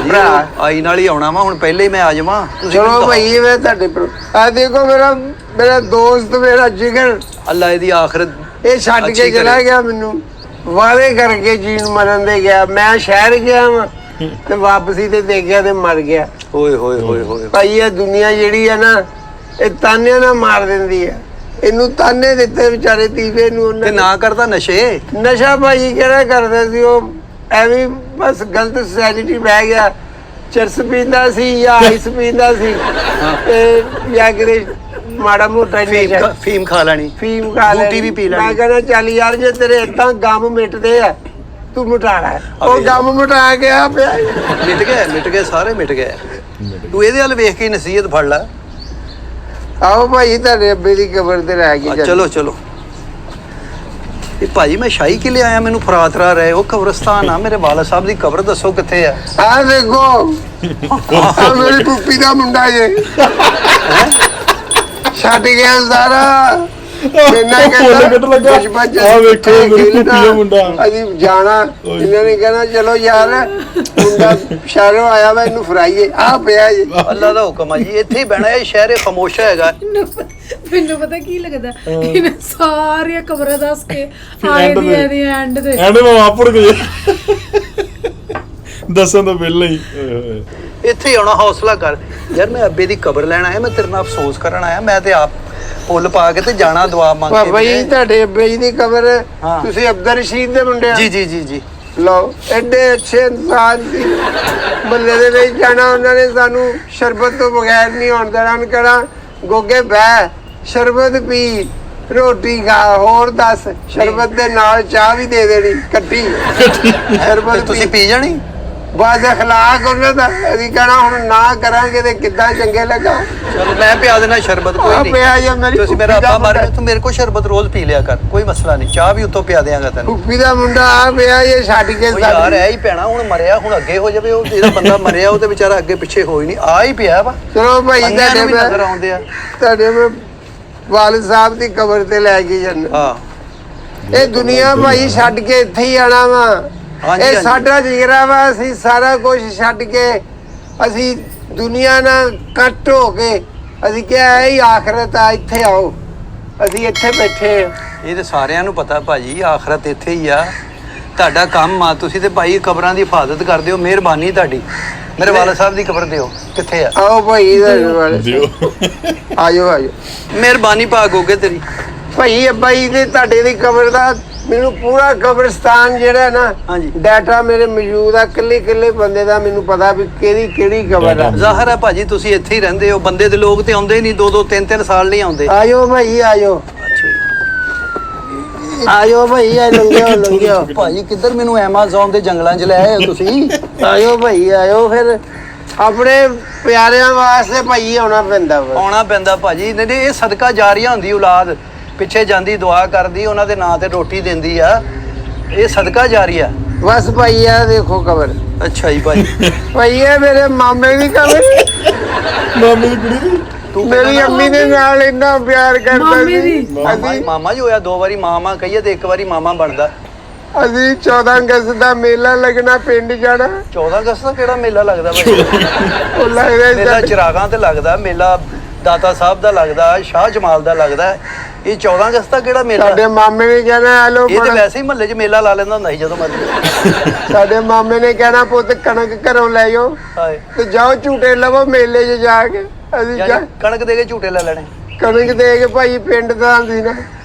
ਭਰਾ ਆਈ ਨਾਲ ਹੀ ਆਉਣਾ ਵਾ, ਹੁਣ ਪਹਿਲੇ ਹੀ ਮੈਂ ਆ ਜਾਵਾਂ। ਚਲੋ ਭਾਈ ਮੈਂ ਤੁਹਾਡੇ ਆ ਦੇਖੋ ਮੇਰਾ ਦੋਸਤ, ਮੇਰਾ ਜਿਗਰ, ਅੱਲਾ ਇਹਦੀ ਆਖਰਤ ਇਹ ਛੱਡ ਕੇ ਚਲਾ ਗਿਆ ਮੈਨੂੰ। ਵਾਅਦੇ ਕਰਕੇ ਜੀਣ ਮਰਨ ਦੇ ਗਿਆ। ਮੈਂ ਸ਼ਹਿਰ ਗਿਆ ਵਾਂ ਤੇ ਵਾਪਸੀ ਤੇ ਦੇਖਿਆ ਤੇ ਮਰ ਗਿਆ। ਓਏ ਹੋਏ ਹੋਏ ਹੋਏ। ਭਾਈ ਇਹ ਦੁਨੀਆ ਜਿਹੜੀ ਹੈ ਨਾ, ਇਹ ਤਾਨਿਆਂ ਨਾਲ ਮਾਰ ਦਿੰਦੀ ਹੈ। ਇਹਨੂੰ ਤਾਨੇ ਦਿੱਤੇ ਵਿਚਾਰੇ ਤੀਵੇ ਨੂੰ ਤੇ ਉਹਨੇ। ਨਾ ਕਰਦਾ ਨਸ਼ੇ। ਨਸ਼ਾ ਭਾਈ ਕਿਹੜਾ ਕਰਦਾ ਸੀ ਉਹ, ਐਵੇਂ ਬਸ ਗਲਤ ਸੋਸਾਇਟੀ ਬਹਿ ਗਿਆ। ਚਰਸ ਪੀਂਦਾ ਸੀ ਜਾਂ ਆਈਸ ਪੀਂਦਾ ਸੀ ਤੇ ਜਾਂ ਕਿਤੇ ਮਾੜਾ ਮੋਟਾ ਨਸ਼ਾ, ਫੀਮ ਖਾ ਲੈਣੀ, ਫੀਮ ਖਾ ਲੈਣੀ। ਬੂਟੀ ਵੀ ਪੀ ਲੈਣੀ। ਮੈਂ ਕਹਿੰਦਾ ਚੱਲ ਯਾਰ ਜੇ ਤੇਰੇ ਏਦਾਂ ਗਮ ਮਿਟਦੇ ਆ ਤੂੰ ਮਿਟਾ ਲੈ। ਉਹ ਗਮ ਮਿਟਾ ਕੇ ਆ ਪਿਆ। ਮਿਟ ਗਏ ਸਾਰੇ ਮਿਟ ਗਏ। ਤੂੰ ਇਹਦੇ ਵੱਲ ਵੇਖ ਕੇ ਨਸੀਹਤ ਫੜ ਲੈ। ਆਓ ਭਾਈ ਤੁਹਾਡੇ ਅੱਬੇ ਦੀ ਕਬਰ ਤੇ ਰਹਿ ਗਈ। ਚਲੋ ਚਲੋ। ਇਹ ਭਾਜੀ ਮੈਂ ਸ਼ਾਹੀ ਕਿਲੇ ਆਇਆ, ਮੈਨੂੰ ਫਰਾਤਰਾ ਰਹੇ ਉਹ ਕਬਰਸਤਾਨ ਆ। ਮੇਰੇ ਵਾਲਾ ਸਾਹਿਬ ਦੀ ਕਬਰ ਦੱਸੋ ਕਿੱਥੇ ਆ? ਆ ਦੇਖੋ ਆ ਮੇਰੀ ਪੁੱਪੀ ਦਾ ਮੁੰਡਾ ਜੇ ਛੱਡ ਗਿਆ ਸਾਰਾ। ਇਹਨਾਂ ਫੁੱਲ ਕੱਢ ਲੱਗਾ। ਆਹ ਵੇਖੋ ਮੇਰੀ ਭੁੱਪੀ ਦਾ ਮੁੰਡਾ। ਅਸੀਂ ਜਾਣਾ, ਇਹਨਾਂ ਨੇ ਕਹਿਣਾ ਚਲੋ ਯਾਰ ਮੁੰਡਾ ਸ਼ਹਿਰੋਂ ਆਇਆ ਵਾ ਇਹਨੂੰ ਫਰਾਈਏ, ਆ ਪਿਆ ਜੀ। ਅੱਲਾ ਦਾ ਹੁਕਮ ਆ ਜੀ, ਇੱਥੇ ਹੀ ਬਹਿਣਾ। ਇਹ ਸ਼ਹਿਰ ਖਾਮੋਸ਼ ਹੈਗਾ। ਮੈਨੂੰ ਪਤਾ ਕੀ ਲੱਗਦਾ, ਇਹਨਾਂ ਸਾਰੀਆਂ ਖਬਰਾਂ ਦੱਸ ਕੇ ਆਏ end ਦੀਆਂ ਦੀ ਐਂਡ ਤੇ ਐਂਡ ਮੈਂ ਆਪੜ ਗਏ ਦੱਸਣ ਤੋਂ ਪਹਿਲਾਂ ਹੀ। ਇੱਥੇ ਹੀ ਆਉਣਾ, ਹੌਸਲਾ ਕਰ ਯਾਰ। ਮੈਂ ਅੱਬੇ ਦੀ ਕਬਰ ਲੈਣ ਆਇਆ, ਮੈਂ ਤੇਰੇ ਨਾਲ ਅਫਸੋਸ ਕਰਨ ਆਇਆ। ਮੈਂ ਤੇ ਆਪ ਫੁੱਲ ਪਾ ਕੇ ਤੇ ਜਾਣਾ ਦੁਆ ਮੰਗ ਕੇ। ਬਾਬਾ ਜੀ ਤੁਹਾਡੇ ਅੱਬੇ ਜੀ ਦੀ ਕਬਰ, ਹਾਂ। ਤੁਸੀਂ ਅਬਦਰ ਰਸ਼ੀਦ ਦੇ ਮੁੰਡੇ ਆ? ਜੀ ਜੀ ਜੀ ਜੀ। ਲਓ, ਐਡੇ ਅੱਛੇ ਇਨਸਾਨ ਸੀ। ਮੱਲੇ ਦੇ ਵਿੱਚ ਜਾਣਾ, ਉਹਨਾਂ ਨੇ ਸਾਨੂੰ ਸ਼ਰਬਤ ਤੋਂ ਬਗੈਰ ਨਹੀਂ ਆਉਣ ਦੇਣਾ। ਉਹਨੂੰ ਕਹਿਣਾ ਗੋਗੇ ਬਹਿ, ਸ਼ਰਬਤ ਪੀ, ਰੋਟੀ ਖਾ, ਹੋਰ ਦੱਸ। ਸ਼ਰਬਤ ਦੇ ਨਾਲ ਚਾਹ ਵੀ ਦੇ ਦੇਣੀ ਕੱਟੀ। ਤੇ ਸ਼ਰਬਤ ਤੁਸੀਂ ਪੀ ਜਾਣੀ। ਬਾਦ ਅਖਲਾਕ ਉਹਨਾਂ ਦਾ। ਅਸੀਂ ਕਹਿਣਾ ਹੁਣ ਨਾ ਕਰਾਂਗੇ ਤੇ ਕਿੱਦਾਂ ਚੰਗੇ ਲੱਗਾ। ਚਲੋ ਮੈਂ ਪਿਆ ਦੇਣਾ ਸ਼ਰਬਤ, ਕੋਈ ਆ ਨਹੀਂ। ਪਿਆ ਜਾਂ ਮੇਰੀ ਤੁਸੀਂ ਮੇਰਾ ਫੁੱਫੀ ਦਾ ਅੱਬਾ ਮਰ ਗਿਆ, ਮੁੰਡਾ। ਤੂੰ ਮੇਰੇ ਕੋਲ ਸ਼ਰਬਤ ਰੋਜ਼ ਪੀ ਲਿਆ ਕਰ, ਕੋਈ ਮਸਲਾ ਨਹੀਂ। ਚਾਹ ਵੀ ਉੱਤੋਂ ਪਿਆ ਦਿਆਂਗਾ ਤੈਨੂੰ। ਫੁੱਫੀ ਦਾ ਮੁੰਡਾ ਆ ਪਿਆ, ਇਹ ਛੱਡ ਕੇ ਉਹ ਯਾਰ ਐ ਹੀ ਪੈਣਾ। ਹੁਣ ਮਰਿਆ, ਹੁਣ ਅੱਗੇ ਹੋ ਜਾਵੇ। ਉਹ ਜਿਹੜਾ ਬੰਦਾ ਮਰਿਆ ਉਹ ਤੇ ਵਿਚਾਰਾ ਅੱਗੇ ਪਿੱਛੇ ਹੋ ਹੀ ਨਹੀਂ, ਆ ਹੀ ਪਿਆ ਵਾ। ਚਲੋ ਭਾਈ ਅੰਨਿਆਂ ਨੂੰ ਤੁਹਾਡੇ ਵੀ ਨਜ਼ਰ ਆਉਂਦੇ ਆ। ਤੁਹਾਡੇ ਮੈਂ ਵਾਲਿਦ ਸਾਹਿਬ ਦੀ ਕਬਰ ਤੇ ਲੈ ਕੇ ਜਾਣਾ। ਹਾਂ ਇਹ ਦੁਨੀਆ ਭਾਈ ਛੱਡ ਕੇ ਇੱਥੇ ਹੀ ਆਣਾ ਵਾ। ਹਾਂਜੀ, ਇਹ ਹਾਂਜੀ। ਸਾਡਾ ਜਿਗਰਾ ਵਾ। ਅਸੀਂ ਸਾਰਾ ਕੁਝ ਛੱਡ ਕੇ ਅਸੀਂ ਦੁਨੀਆ ਨਾਲ ਕੱਟ ਹੋ ਕੇ ਅਸੀਂ ਕਿਹਾ ਇਹ ਆਖਰਤ ਆ, ਇੱਥੇ ਆਓ। ਅਸੀਂ ਇੱਥੇ ਬੈਠੇ ਆ। ਇਹ ਤੇ ਸਾਰਿਆਂ ਨੂੰ ਪਤਾ ਭਾਜੀ, ਆਖਰਤ ਇੱਥੇ ਹੀ ਆ। ਤੁਹਾਡਾ ਕੰਮ ਆ, ਤੁਸੀਂ ਤੇ ਭਾਈ ਕਬਰਾਂ ਦੀ ਹਿਫਾਜ਼ਤ ਕਰਦੇ ਹੋ। ਮਿਹਰਬਾਨੀ ਤੁਹਾਡੀ। ਮੇਰੇ ਵਾਲਿਦ ਸਾਹਿਬ ਦੀ ਕਬਰ ਦਿਓ, ਕਿੱਥੇ ਆ? ਆਓ ਭਾਈ ਦਿਓ। ਆਜੋ ਆਜੋ। ਮਿਹਰਬਾਨੀ ਪਾ ਗੋਗੇ ਤੇਰੀ। ਭਾਈ ਅੱਬਾ ਜੀ ਦੇ ਤੁਹਾਡੇ ਦੀ ਕਬਰ ਦਾ ਮੈਨੂੰ ਪੂਰਾ ਕਬਰਸਤਾਨ ਜਿਹੜਾ ਨਾ ਹਾਂਜੀ। ਡਾਟਾ ਮੇਰੇ ਮੌਜੂਦ ਆ। ਕਿੱਲੇ ਬੰਦੇ ਦਾ ਮੈਨੂੰ ਪਤਾ ਵੀ ਕਿਹੜੀ ਕਬਰ ਆ। ਜ਼ਾਹਰ ਹੈ ਭਾਜੀ, ਤੁਸੀਂ ਇੱਥੇ ਹੀ ਰਹਿੰਦੇ ਹੋ। ਬੰਦੇ ਦੇ ਲੋਕ ਤੇ ਆਉਂਦੇ ਹੀ ਨਹੀਂ, 2-2 3-3 ਸਾਲ ਨਹੀਂ ਆਉਂਦੇ। ਆਜੋ ਭਾਈ ਆਜੋ। ਆਜੋ ਭਾਈ ਆ ਲੰਘਿਓ। ਭਾਜੀ ਕਿੱਧਰ ਮੈਨੂੰ ਐਮਾਜ਼ੋਨ ਦੇ ਜੰਗਲਾਂ 'ਚ ਲੈ ਆਏ ਹੋ ਤੁਸੀਂ? ਆਇਓ ਭਾਈ ਆਇਓ। ਫਿਰ ਆਪਣੇ ਪਿਆਰਿਆਂ ਵਾਸਤੇ ਭਾਈ ਆਉਣਾ ਪੈਂਦਾ ਵਾ। ਆਉਣਾ ਪੈਂਦਾ ਭਾਜੀ। ਨਹੀਂ ਇਹ ਸਦਕਾ ਜਾਰੀਆ ਹੁੰਦੀ। ਔਲਾਦ ਪਿੱਛੇ ਜਾਂਦੀ, ਦੁਆ ਕਰਦੀ, ਉਹਨਾਂ ਦੇ ਨਾਂ ਤੇ ਰੋਟੀ ਦਿੰਦੀ ਆ। ਇਹ ਸਦਕਾ ਜਾਰੀਆ। ਬਸ ਭਾਈ ਆ ਦੇਖੋ ਕਬਰ। ਅੱਛਾ ਜੀ ਭਾਜੀ। ਭਾਈ ਇਹ ਮੇਰੇ ਮਾਮੇ ਦੀ ਕਬਰ। ਮਾਮੇ ਦੀ ਕੁੜੀ ਦੀ ਤੂੰ ਮੇਰੀ ਅੰਮੀ ਦੇ ਨਾਲ ਇੰਨਾ ਪਿਆਰ ਕਰਦਾ ਮਾਮੇ ਸੀ। ਦੀ? ਮਾਮਾ ਜੀ ਹੋਇਆ 2 ਵਾਰੀ ਮਾਮਾ ਕਹੀਏ ਤੇ 1 ਵਾਰੀ ਮਾਮਾ ਬਣਦਾ। ਅਸੀਂ 14 ਅਗਸਤ ਦਾ ਮੇਲਾ ਲੱਗਣਾ, ਪਿੰਡ ਜਾਣਾ। 14 ਅਗਸਤ ਦਾ ਕਿਹੜਾ ਮੇਲਾ ਲੱਗਦਾ ਭਾਈ? ਉਹ ਲੱਗਦਾ ਮੇਲਾ ਸੀ ਚਿਰਾਗਾਂ ਤੇ ਲੱਗਦਾ, ਮੇਲਾ ਦਾਤਾ ਸਾਹਿਬ ਦਾ ਲੱਗਦਾ, ਸ਼ਾਹ ਜਮਾਲ ਦਾ ਲੱਗਦਾ। ਇਹ 14 ਅਗਸਤ ਦਾ ਕਿਹੜਾ ਮੇਲਾ? ਸਾਡੇ ਮਾਮੇ ਨੇ ਕਹਿਣਾ ਹੈਲੋ ਇਹ ਤੇ ਵੈਸੇ ਹੀ ਮਹੱਲੇ 'ਚ ਮੇਲਾ ਲਾ ਲੈਂਦਾ ਹੁੰਦਾ ਸੀ ਜਦੋਂ ਮਰਜ਼ੀ। ਸਾਡੇ ਮਾਮੇ ਨੇ ਕਹਿਣਾ ਪੁੱਤ ਕਣਕ ਘਰੋਂ ਲੈ ਜਾਓ ਹਾਏ, ਤੇ ਜਾਓ ਝੂਟੇ ਲਵੋ ਮੇਲੇ 'ਚ ਜਾ ਕੇ। ਅਸੀਂ ਯਾਨੀ ਕਣਕ ਦੇ ਕੇ ਝੂਟੇ ਲੈ ਲੈਣੇ। ਕਣਕ ਦੇ ਕੇ ਭਾਈ ਪਿੰਡ ਦਾ ਸੀ ਨਾ।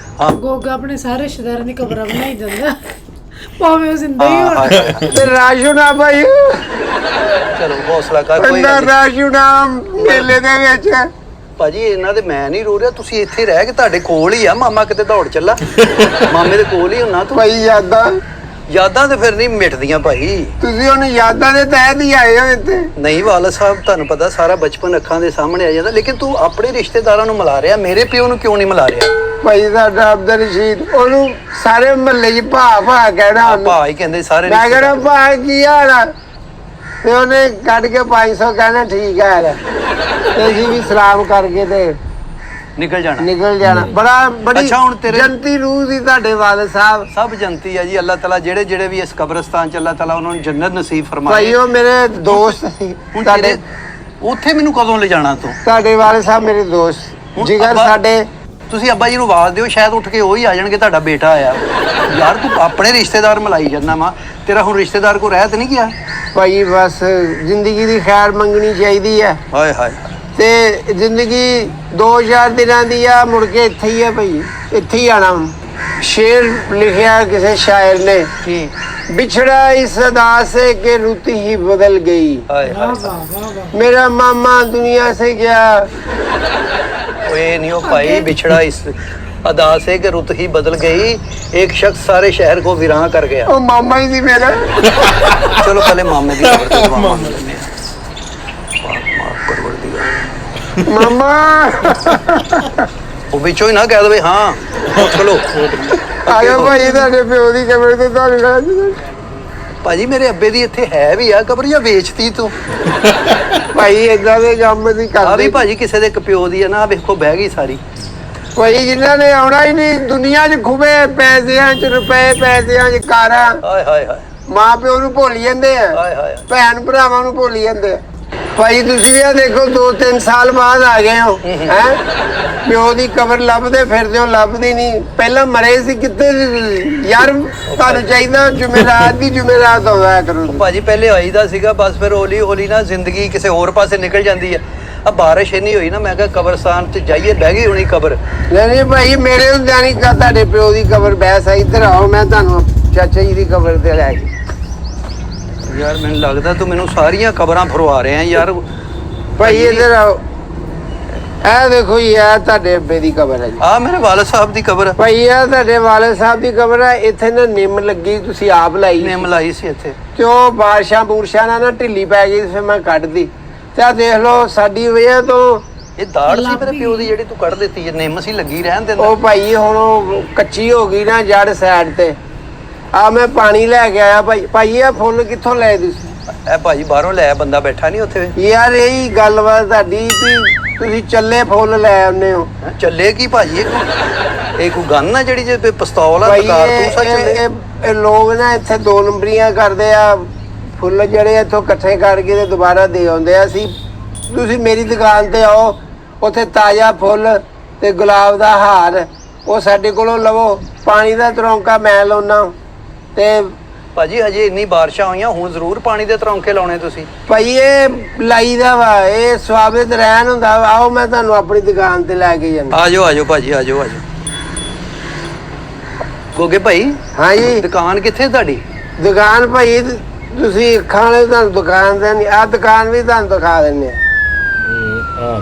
ਗੋਗਾ ਆਪਣੇ ਸਾਰੇ ਰਿਸ਼ਤੇਦਾਰਾਂ ਦੀ ਕਬਰਾਂ ਬਣਾਈ ਜਾਂਦਾ, ਭਾਵੇਂ ਉਹ ਜ਼ਿੰਦਾ ਹੀ ਹੋਣ। ਹਾਏ, ਹਾਏ। ਤੇ ਰਾਸ਼ੁਨਾ ਭਾਈ ਚਲੋ ਹੌਸਲਾ ਕਰ, ਕੋਈ ਇੰਨਾ ਗੱਲ ਨਹੀਂ। ਰਾਸ਼ੁਨਾ ਮੇਲੇ ਦੇ ਵਿੱਚ। ਭਾਜੀ ਇਹਨਾਂ ਦੇ ਮੈਂ ਨਹੀਂ ਰੋ ਰਿਹਾ, ਤੁਸੀਂ ਇੱਥੇ ਰਹਿ ਕੇ ਤੁਹਾਡੇ ਕੋਲ ਹੀ ਆ। ਮਾਮਾ ਕਿਤੇ ਦੌੜ ਚੱਲਾ, ਮਾਮੇ ਦੇ ਕੋਲ ਹੀ ਹੁੰਨਾ ਤੂੰ। ਭਾਈ ਯਾਦਾਂ ਤੇ ਫਿਰ ਨਹੀਂ ਮਿਟਦੀਆਂ ਭਾਈ। ਤੁਸੀਂ ਹੁਣ ਯਾਦਾਂ ਦੇ ਤਹਿਤ ਹੀ ਆਏ ਹੋ ਇੱਥੇ। ਨਹੀਂ ਵਾਲਿਦ ਸਾਹਿਬ, ਤੁਹਾਨੂੰ ਪਤਾ ਸਾਰਾ ਬਚਪਨ ਅੱਖਾਂ ਦੇ ਸਾਹਮਣੇ ਆ ਜਾਂਦਾ। ਲੇਕਿਨ ਤੂੰ ਆਪਣੇ ਰਿਸ਼ਤੇਦਾਰਾਂ ਨੂੰ ਮਿਲਾ ਰਿਹਾ, ਮੇਰੇ ਪਿਓ ਨੂੰ ਕਿਉਂ ਨਹੀਂ ਮਿਲਾ ਰਿਹਾ? ਭਾਈ ਸਾਡਾ ਅਬਦਰ ਰਸ਼ੀਦ, ਉਹਨੂੰ ਸਾਰੇ ਮਹੱਲੇ 'ਚ ਭਾ ਕਹਿਣਾ ਉਹਨੂੰ। ਭਾ ਹੀ ਕਹਿੰਦੇ ਸਾਰੇ ਮੈਂ ਕਹਿਣਾ ਰਿਸ਼ਤੇਦਾਰ। ਭਾ ਕੀ ਹਾਲ ਆ? ਤੇ ਉਹਨੇ ਕੱਢ ਕੇ 500 ਕਹਿਣਾ ਠੀਕ ਹੈ। ਤੇ ਅਸੀਂ ਵੀ ਸਲਾਮ ਕਰਕੇ ਤੇ ਨਿਕਲ ਜਾਣਾ। ਨਿਕਲ ਜਾਣਾ। ਬੜੀ ਅੱਛਾ, ਹੁਣ ਤੇਰੇ- ਜੰਤੀ ਰੂਹ ਸੀ ਤੁਹਾਡੇ ਵਾਲਿਦ ਸਾਹਿਬ। ਸਭ ਜਨਤੀ ਆ ਜੀ। ਅੱਲਾਹ ਤਾਲਾ ਜਿਹੜੇ ਵੀ ਇਸ ਕਬਰਸਤਾਨ ਚ ਅੱਲਾਹ ਤਾਲਾ ਉਹਨਾਂ ਨੂੰ ਜੰਨਤ ਨਸੀਬ ਫਰਮਾਏ। ਭਾਈ ਉਹ ਮੇਰੇ ਦੋਸਤ ਸੀ। ਹੁਣ ਤੁਹਾਡੇ ਤੇਰੇ ਉੱਥੇ ਮੈਨੂੰ ਕਦੋਂ ਲੈ ਜਾਣਾ ਤੂੰ? ਤੁਹਾਡੇ ਵਾਲਿਦ ਸਾਹਿਬ ਮੇਰੇ ਦੋਸਤ ਹੁਣ ਜਿਗਰ ਅੱਬਾ- ਸਾਡੇ। ਤੁਸੀਂ ਅੱਬਾ ਜੀ ਨੂੰ ਆਵਾਜ਼ ਦਿਓ, ਸ਼ਾਇਦ ਉੱਠ ਕੇ ਉਹ ਹੀ ਆ ਜਾਣਗੇ। ਤੁਹਾਡਾ ਬੇਟਾ ਆਇਆ ਯਾਰ, ਤੂੰ ਆਪਣੇ ਰਿਸ਼ਤੇਦਾਰ ਮਿਲਾਈ ਜਾਂਦਾ ਵਾ। ਤੇਰਾ ਹੁਣ ਰਿਸ਼ਤੇਦਾਰ ਕੋ ਰਹਿ ਤੇ ਨਹੀਂ ਗਿਆ? ਭਾਈ ਬਸ ਜ਼ਿੰਦਗੀ ਦੀ ਖੈਰ ਮੰਗਣੀ ਚਾਹੀਦੀ ਹੈ। ਹਾਏ ਹਾਏ। ਤੇ ਜ਼ਿੰਦਗੀ 2000 ਦਿਨਾਂ ਦੀ ਆ, ਮੁੜ ਕੇ ਇੱਥੇ ਹੀ ਆ ਭਾਈ, ਇੱਥੇ ਹੀ ਆਣਾ। ਸ਼ੇਰ ਲਿਖਿਆ ਕਿਸੇ ਸ਼ਾਇਰ ਨੇ ਕੀ? बिछड़ा इस अदा से कि रुत ही बदल गई। ਹਾਏ ਵਾਹ ਹਾਏ। ਵਾਹ ਵਾਹ ਵਾਹ। मेरा मामा दुनिया से गया। ओए नहीं हो पाई बिछड़ा इस अदा से कि रुत ही बदल गई। एक शख्स सारे शहर को वीरान कर गया। वो मामा ही थी मेरा। चलो पहले मामे की खबर तो दुआ मांग लेने हैं। माफ परवरदिगार। मामा वो बिचो ही ना कह दे हाँ चलो। आया भाई तेरे प्यो दी कबर तो ਤੁਹਾਨੂੰ ਕਹਾਂ। ਭਾਜੀ ਮੇਰੇ ਅੱਬੇ ਦੀ ਇੱਥੇ ਹੈ ਵੀ ਆ ਕਬਰ, ਜਾਂ ਵੇਚਤੀ ਤੂੰ? ਭਾਈ ਇਦਾਂ ਦੇ ਕੰਮ ਦੀ ਆ ਵੀ ਕਰਦੇ। ਭਾਜੀ ਕਿਸੇ ਦੇ ਇੱਕ ਪਿਓ ਦੀ ਆ ਨਾ, ਵੇਖੋ ਬਹਿ ਗਈ ਸਾਰੀ। ਭਾਈ ਜਿਨ੍ਹਾਂ ਨੇ ਆਉਣਾ ਹੀ ਨਹੀਂ ਦੁਨੀਆ 'ਚ ਖੁਬੇ ਪੈਸਿਆਂ 'ਚ ਰੁਪਏ ਪੈਸਿਆਂ 'ਚ ਕਾਰਾਂ ਹਾਏ ਹਾਏ ਹਾਏ ਮਾਂ ਪਿਓ ਨੂੰ ਭੁੱਲ ਜਾਂਦੇ ਆ ਹਾਏ ਹਾਏ ਭੈਣ ਭਰਾਵਾਂ ਨੂੰ ਭੁੱਲ ਜਾਂਦੇ ਆ ਭਾਈ ਤੁਸੀਂ ਵੀ ਆ ਦੇਖੋ 2-3 ਸਾਲ ਬਾਅਦ ਆ ਗਏ ਹੋ ਹੈ ਪਿਓ ਦੀ ਕਬਰ ਲੱਭਦੇ ਫਿਰਦੇ ਹੋ ਲੱਭਦੀ ਨਹੀਂ ਪਹਿਲਾਂ ਮਰੇ ਸੀ ਕਿੱਥੇ ਸੀ ਤੁਸੀਂ? ਯਾਰ ਤੁਹਾਨੂੰ ਚਾਹੀਦਾ ਜੁਮੇਰਾਤ ਦੀ ਜੁਮੇਰਾਤ ਹੋਇਆ ਕਰੋ ਭਾਜੀ ਪਹਿਲੇ ਆਈਦਾ ਸੀਗਾ ਬਸ ਫਿਰ ਹੌਲੀ ਹੌਲੀ ਨਾ ਜ਼ਿੰਦਗੀ ਕਿਸੇ ਹੋਰ ਪਾਸੇ ਨਿਕਲ ਜਾਂਦੀ ਹੈ ਆ ਬਾਰਿਸ਼ ਇੰਨੀ ਹੋਈ ਨਾ ਮੈਂ ਕਿਹਾ ਕਬਰਸਤਾਨ 'ਚ ਜਾਈਏ ਬਹਿ ਗਈ ਹੋਣੀ ਕਬਰ ਨਹੀਂ ਭਾਈ ਮੇਰੇ ਹੁੰਦਿਆਂ ਨਹੀਂ ਤੁਹਾਡੇ ਪਿਓ ਦੀ ਕਬਰ ਬੈਸ ਆ ਇੱਧਰ ਆਓ ਮੈਂ ਤੁਹਾਨੂੰ ਚਾਚਾ ਜੀ ਦੀ ਕਬਰ ਤੇ ਲੈ ਕੇ ਯਾਰ ਮੈਨੂੰ ਲੱਗਦਾ ਤੂੰ ਮੈਨੂੰ ਸਾਰੀਆਂ ਕਬਰਾਂ ਫਰਵਾ ਰਿਹਾ ਯਾਰ ਭਾਈ ਇੱਧਰ ਆਓ ਇਹ ਦੇਖੋ ਜੀ ਇਹ ਤੁਹਾਡੇ ਅੱਬੇ ਦੀ ਕਬਰ ਹੈ ਜੀ ਆ ਮੇਰੇ ਵਾਲਦ ਸਾਹਿਬ ਦੀ ਕਬਰ ਭਾਈ ਇਹ ਤੁਹਾਡੇ ਵਾਲੇ ਸਾਹਿਬ ਦੀ ਕਬਰ ਹੈ ਇੱਥੇ ਨਾ ਨਿੰਮ ਲੱਗੀ ਤੁਸੀਂ ਆਪ ਲਾਈ ਨੇ ਮਲਾਈ ਸੀ ਇੱਥੇ ਤੇ ਉਹ ਬਾਰਿਸ਼ਾਂ ਬੂਰਸ਼ਾਂ ਨਾਲ ਨਾ ਢਿੱਲੀ ਪੈ ਗਈ ਫਿਰ ਮੈਂ ਕੱਢਦੀ ਤੇ ਆ ਦੇਖ ਲਓ ਸਾਡੀ ਵਜ੍ਹਾ ਤੋਂ ਇਹ ਦਾੜ ਸੀ ਮੇਰੇ ਪਿਓ ਦੀ ਜਿਹੜੀ ਤੂੰ ਕੱਢ ਦਿੱਤੀ ਹੈ ਨਿੰਮ ਸੀ ਲੱਗੀ ਰਹਿਣ ਦਿੰਦਾ ਉਹ ਭਾਈ ਹੁਣ ਉਹ ਕੱਚੀ ਹੋ ਗਈ ਨਾ ਜੜ ਸਾਈਡ ਤੇ ਆ ਮੈਂ ਪਾਣੀ ਲੈ ਕੇ ਆਇਆ ਭਾਈ ਇਹ ਫੁੱਲ ਕਿੱਥੋਂ ਲਏ ਤੁਸੀਂ ਇਹ ਭਾਜੀ ਬਾਹਰੋਂ ਲੈ ਬੰਦਾ ਬੈਠਾ ਨਹੀਂ ਉੱਥੇ ਯਾਰ ਇਹੀ ਗੱਲਬਾਤ ਤੁਹਾਡੀ ਵੀ ਤੁਸੀਂ ਚੱਲੇ ਫੁੱਲ ਲੈ ਆਉਂਦੇ ਹੋ ਚੱਲੇ ਕੀ ਭਾਜੀ ਇਹ ਕੋਈ ਗਨ ਆ ਜਿਹੜੀ ਜੇ ਪਿਸਤੌਲ ਆ ਭਾਈ ਕਾਰ ਤੂੰ ਸਾ ਚੱਲੇ ਇਹ ਲੋਕ ਨਾ ਇੱਥੇ 2 ਨੰਬਰੀਆਂ ਕਰਦੇ ਆ ਫੁੱਲ ਜਿਹੜੇ ਇੱਥੋਂ ਇਕੱਠੇ ਕਰਕੇ ਤੇ ਦੁਬਾਰਾ ਦੇ ਆਉਂਦੇ ਆ ਅਸੀਂ ਤੁਸੀਂ ਮੇਰੀ ਦੁਕਾਨ ਤੇ ਆਓ ਉੱਥੇ ਤਾਜ਼ਾ ਫੁੱਲ ਤੇ ਗੁਲਾਬ ਦਾ ਹਾਰ ਉਹ ਸਾਡੇ ਕੋਲੋਂ ਲਵੋ ਪਾਣੀ ਦਾ ਤਰੌਂਕਾ ਮੈਂ ਲਾਉਣਾ ਤੇ ਭਾਜੀ ਹਜੇ ਇੰਨੀ ਬਾਰਿਸ਼ਾਂ ਹੋਈਆਂ ਹੁਣ ਜ਼ਰੂਰ ਪਾਣੀ ਦੇ ਤਰੌਂਕੇ ਲਾਉਣੇ ਤੁਸੀਂ ਭਾਈ ਇਹ ਲਾਈ ਦਾ ਵਾ ਇਹ ਸਵਾਬਤ ਰਹਿਣ ਹੁੰਦਾ ਆਓ ਮੈਂ ਤੁਹਾਨੂੰ ਆਪਣੀ ਦੁਕਾਨ ਤੇ ਲੈ ਕੇ ਜਾਂਦਾ ਆਜੋ ਭਾਜੀ ਆਜੋ ਗੋਗੇ ਭਾਈ ਹਾਂਜੀ ਦੁਕਾਨ ਕਿੱਥੇ ਤੁਹਾਡੀ ਦੁਕਾਨ ਭਾਈ ਤੁਸੀਂ ਅੱਖਾਂ ਵਾਲੇ ਤੁਹਾਨੂੰ ਦੁਕਾਨ ਦੇ ਨਹੀਂ ਆ ਦੁਕਾਨ ਵੀ ਤੁਹਾਨੂੰ ਦਿਖਾ ਦਿੰਦੇ ਆ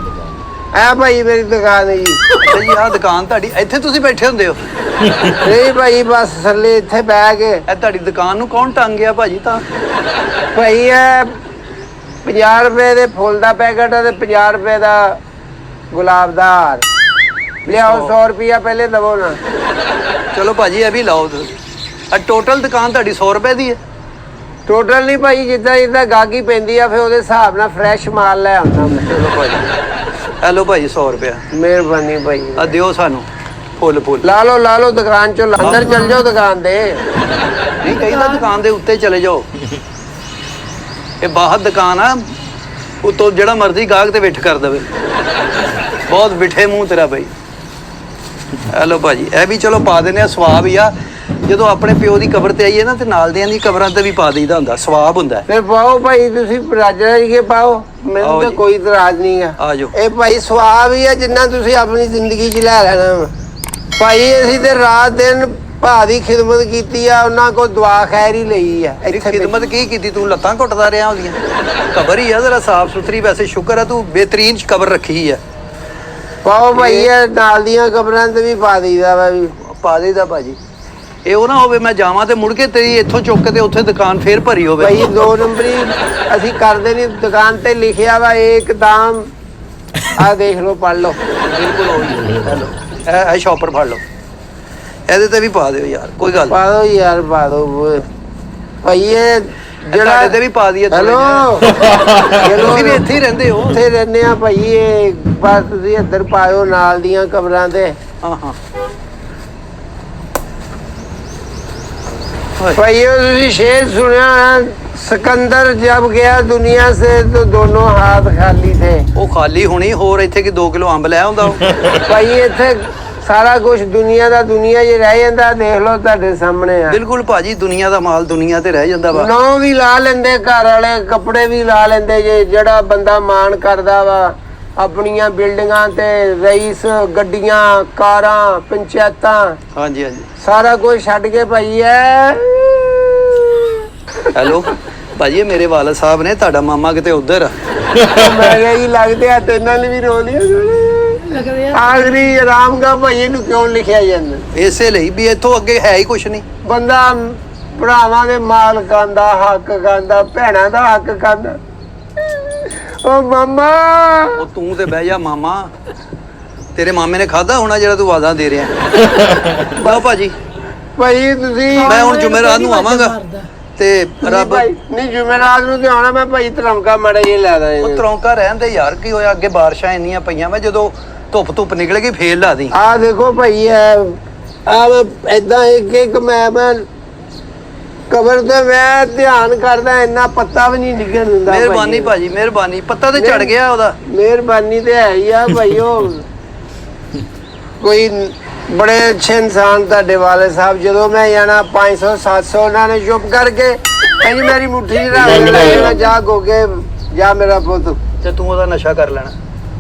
ਇਹ ਭਾਈ ਮੇਰੀ ਦੁਕਾਨ ਹੈ ਜੀ ਅੱਛਾ ਜੀ ਆਹ ਦੁਕਾਨ ਤੁਹਾਡੀ ਇੱਥੇ ਤੁਸੀਂ ਬੈਠੇ ਹੁੰਦੇ ਹੋ ਨਹੀਂ ਭਾਈ ਬਸ ਥੱਲੇ ਇੱਥੇ ਬਹਿ ਕੇ ਇਹ ਤੁਹਾਡੀ ਦੁਕਾਨ ਨੂੰ ਕੌਣ ਟੰਗ ਗਿਆ ਭਾਜੀ ਤਾਂ ਭਾਈ ਇਹ 50 ਰੁਪਏ ਦੇ ਫੁੱਲ ਦਾ ਪੈਕਟ ਹੈ ਤੇ 50 ਰੁਪਏ ਦਾ ਗੁਲਾਬ ਦਾ ਹਾਰ ਲਿਆਓ 100 ਰੁਪਿਆ ਪਹਿਲੇ ਦਵੋ ਨਾ ਚਲੋ ਭਾਜੀ ਇਹ ਵੀ ਲਾਓ ਤੁਸੀਂ ਆ ਟੋਟਲ ਦੁਕਾਨ ਤੁਹਾਡੀ 100 ਰੁਪਏ ਦੀ ਹੈ ਟੋਟਲ ਨਹੀਂ ਭਾਈ ਜਿੱਦਾਂ ਗਾਹਕੀ ਪੈਂਦੀ ਆ ਫਿਰ ਉਹਦੇ ਹਿਸਾਬ ਨਾਲ ਫਰੈਸ਼ ਮਾਲ ਲੈ ਆਉਂਦਾ ਮੈਂ ਚਲੋ ਭਾਜੀ ਹੈਲੋ ਭਾਜੀ 100 ਰੁਪਏ ਮਿਹਰਬਾਨੀ ਭਾਈ ਆ ਦਿਓ ਸਾਨੂੰ ਫੁੱਲ ਲਾ ਲਓ ਦੁਕਾਨ ਚੋਂ ਅੰਦਰ ਚੱਲ ਜਾਓ ਦੁਕਾਨ ਤੇ ਨਹੀਂ ਕਹਿੰਦਾ ਦੁਕਾਨ ਦੇ ਉੱਤੇ ਚਲੇ ਜਾਓ ਇਹ ਬਾਹਰ ਦੁਕਾਨ ਆ ਉਤੋਂ ਜਿਹੜਾ ਮਰਜ਼ੀ ਗਾਹਕ ਤੇ ਵਿਠ ਕਰ ਦੇਵੇ ਬਹੁਤ ਵਿਠੇ ਮੂੰਹ ਤੇਰਾ ਭਾਈ ਹੈਲੋ ਭਾਜੀ ਇਹ ਵੀ ਚਲੋ ਪਾ ਦਿੰਦੇ ਆ ਸਵਾਬ ਹੀ ਆ ਜਦੋਂ ਆਪਣੇ ਪਿਓ ਦੀ ਕਬਰ ਤੇ ਆਈਏ ਨਾ ਤੇ ਨਾਲ ਦਿਆਂ ਦੀ ਕਬਰਾਂ ਤੇ ਵੀ ਪਾ ਦਈਦਾ ਹੁੰਦਾ ਸਵਾਬ ਹੁੰਦਾ ਫਿਰ ਪਾਓ ਭਾਈ ਤੁਸੀਂ ਰਾਜਾ ਜੀ ਕੇ ਪਾਓ ਮੈਨੂੰ ਆਓ ਤਾਂ ਜੀ। ਕੋਈ ਇਤਰਾਜ਼ ਨਹੀਂ ਆ ਆ ਜਾਓ ਇਹ ਭਾਈ ਸਵਾਬ ਹੀ ਆ ਜਿੰਨਾ ਤੁਸੀਂ ਆਪਣੀ ਜ਼ਿੰਦਗੀ 'ਚ ਲੈ ਲੈਣਾ ਵਾ। ਭਾਈ ਅਸੀਂ ਤੇ ਰਾਤ ਦਿਨ ਭਾ ਦੀ ਖਿਦਮਤ ਕੀਤੀ ਆ ਉਹਨਾਂ ਕੋਲ ਦੁਆ ਖੈਰ ਹੀ ਲਈ ਆ ਤੇਰੀ ਖਿਦਮਤ ਕੀ ਕੀਤੀ ਤੂੰ ਲੱਤਾਂ ਘੁੱਟਦਾ ਰਿਹਾ ਉਹਦੀਆਂ ਕਬਰ ਹੀ ਆ ਜ਼ਰਾ ਸਾਫ ਸੁਥਰੀ ਵੈਸੇ ਸ਼ੁਕਰ ਆ ਤੂੰ ਬਿਹਤਰੀਨ ਕਬਰ ਰੱਖੀ ਆ ਪਾਓ ਭਾਈ ਇਹ ਨਾਲ ਦੀਆਂ ਕਬਰਾਂ ਤੇ ਵੀ ਪਾ ਦਈਦਾ ਵਾ ਵੀ ਪਾ ਦੇਦਾ ਭਾਜੀ ਇਹ ਉਹ ਨਾ ਹੋਵੇ ਮੈਂ ਜਾਵਾਂ ਤੇ ਮੁੜ ਕੇ ਤੇਰੀ ਇੱਥੋਂ ਚੁੱਕ ਕੇ ਤੇ ਉੱਥੇ ਦੁਕਾਨ ਫੇਰ ਭਰੀ ਹੋਵੇ ਭਾਈ 2 ਨੰਬਰੀ ਅਸੀਂ ਕਰਦੇ ਨਹੀਂ ਦੁਕਾਨ ਤੇ ਲਿਖਿਆ ਵਾ ਇੱਕਦਮ ਆ ਦੇਖ ਲਓ ਪੜ ਲਓ ਬਿਲਕੁਲ ਉਹੀ ਹੈਲੋ ਇਹ ਸ਼ਾਪਰ ਫੜ ਲਓ ਇਹਦੇ ਤੇ ਵੀ ਪਾ ਦਿਓ ਯਾਰ ਕੋਈ ਗੱਲ ਪਾ ਦੋ ਯਾਰ ਪਾ ਦੋ ਭਾਈ ਇਹ ਜਿਹੜਾ ਤੇ ਵੀ ਪਾ ਦਈਏ ਹੈਲੋ ਤੁਸੀਂ ਵੀ ਇੱਥੇ ਹੀ ਰਹਿੰਦੇ ਹੋ ਉੱਥੇ ਰਹਿੰਦੇ ਆ ਭਾਈ ਇਹ ਬਸ ਤੁਸੀਂ ਇੱਧਰ ਪਾਇਓ ਨਾਲ ਦੀਆਂ ਕਬਰਾਂ ਤੇ ਹਾਂ भाई ये शेर सुना सिकंदर जब गया दुनिया से तो दोनों हाथ खाली थे ਉਹ ਖਾਲੀ ਹੋਣੀ ਹੋਰ ਇੱਥੇ ਕਿ 2 ਕਿਲੋ ਅੰਬ ਲੈ ਆਉਂਦਾ भाई इत्थे सारा कुछ दुनिया दा दुनिया जे रह जांदा देख लो ਤੁਹਾਡੇ ਸਾਹਮਣੇ ਆ ਬਿਲਕੁਲ ਭਾਜੀ ਦੁਨੀਆ ਦਾ ਮਾਲ ਦੁਨੀਆ ਤੇ ਰਹਿ ਜਾਂਦਾ ਵਾ ਨੌ ਵੀ ਲਾ ਲੈਂਦੇ ਘਰ ਵਾਲੇ ਕੱਪੜੇ ਵੀ ਲਾ ਲੈਂਦੇ ਜੇ ਜਿਹੜਾ ਬੰਦਾ ਮਾਣ ਕਰਦਾ ਵਾ ਆਪਣੀਆਂ ਬਿਲਡਿੰਗਾਂ ਤੇ ਰਈਸ ਗੱਡੀਆਂ ਕਾਰਾਂ ਪੰਚਾਇਤਾਂ ਹਾਂਜੀ ਸਾਰਾ ਕੁਝ ਛੱਡ ਕੇ ਭਾਈ ਐ ਹੈਲੋ ਭਾਜੀ ਇਹ ਮੇਰੇ ਵਾਲਦ ਸਾਹਿਬ ਨੇ ਤੁਹਾਡਾ ਮਾਮਾ ਕਿਤੇ ਉਧਰ ਆ ਮੈਂ ਕਿਹਾ ਜੀ ਲੱਗਦੇ ਆ ਤੇ ਨਾਲ ਵੀ ਰੋ ਲਿਆ ਲੱਗਦੇ ਆ ਆਖਰੀ ਆਰਾਮ ਦਾ ਭਾਈ ਨੂੰ ਕਿਉਂ ਲਿਖਿਆ ਜਾਂਦਾ ਇਸੇ ਲਈ ਵੀ ਇੱਥੋਂ ਅੱਗੇ ਹੈ ਹੀ ਕੁਛ ਨਹੀਂ ਬੰਦਾ ਭਰਾਵਾਂ ਦੇ ਮਾਲਕਾਂ ਦਾ ਹੱਕ ਖਾਂਦਾ ਭੈਣਾਂ ਦਾ ਹੱਕ ਖਾਂਦਾ ਓ ਮਾਮਾ ਉਹ ਤੂੰ ਤੇ ਬਹਿ ਜਾ ਮਾਮਾ ਤੇਰੇ ਮਾਮੇ ਨੇ ਖਾਦਾ ਹੋਣਾ ਜਿਹੜਾ ਤੂੰ ਵਾਦਾ ਦੇ ਰਿਹਾ ਲਓ ਭਾਜੀ ਭਾਈ ਤੁਸੀਂ ਮੈਂ ਹੁਣ ਜੁਮੇਰਾਤ ਨੂੰ ਆਵਾਂਗਾ ਤੇ ਰੱਬ ਨਹੀਂ ਜੁਮੇਰਾਤ ਨੂੰ ਤੇ ਆਉਣਾ ਮੈਂ ਭਾਈ ਤਰੰਕਾ ਮੜਾ ਜੇ ਲੈ ਦਾਂ ਉਹ ਤਰੌਂਕਾ ਰਹਿਣ ਦੇ ਯਾਰ ਕੀ ਹੋਇਆ ਅੱਗੇ ਬਾਰਿਸ਼ਾਂ ਇੰਨੀਆਂ ਪਈਆਂ ਵਾ ਜਦੋਂ ਧੁੱਪ ਨਿਕਲ ਗਈ ਫੇਰ ਲਾ ਦੀ। ਆ ਦੇਖੋ ਭਾਈ ਆ ਏਦਾਂ ਇੱਕ ਮੈਂ ਕਬਰ ਤੇ ਮੈਂ ਧਿਆਨ ਕਰਦਾ, ਇੰਨਾ ਪੱਤਾ ਵੀ ਨਹੀਂ ਡਿੱਗਣ ਦਿੰਦਾ। ਮਿਹਰਬਾਨੀ ਭਾਜੀ, ਮਿਹਰਬਾਨੀ। ਪੱਤਾ ਤੇ ਚੜ ਗਿਆ ਉਹਦਾ। ਮਿਹਰਬਾਨੀ ਤੇ ਹੈ ਹੀ ਆ ਭਾਈ। ਉਹ ਕੋਈ ਬੜੇ ਅੱਛੇ ਇਨਸਾਨ ਤੁਹਾਡੇ ਵਾਲੇ ਸਾਹਿਬ। ਜਦੋਂ ਮੈਂ ਜਾਣਾ 500 700 ਉਹਨਾਂ ਨੇ ਚੁੱਪ ਕਰਕੇ ਕਹਿੰਦੀ ਮੇਰੀ ਮੁੱਠੀ ਰੱਖ ਜਾ ਗੋਗੇ ਜਾ ਮੇਰਾ ਪੁੱਤ। ਤੇ ਤੂੰ ਉਹਦਾ ਨਸ਼ਾ ਕਰ ਲੈਣਾ।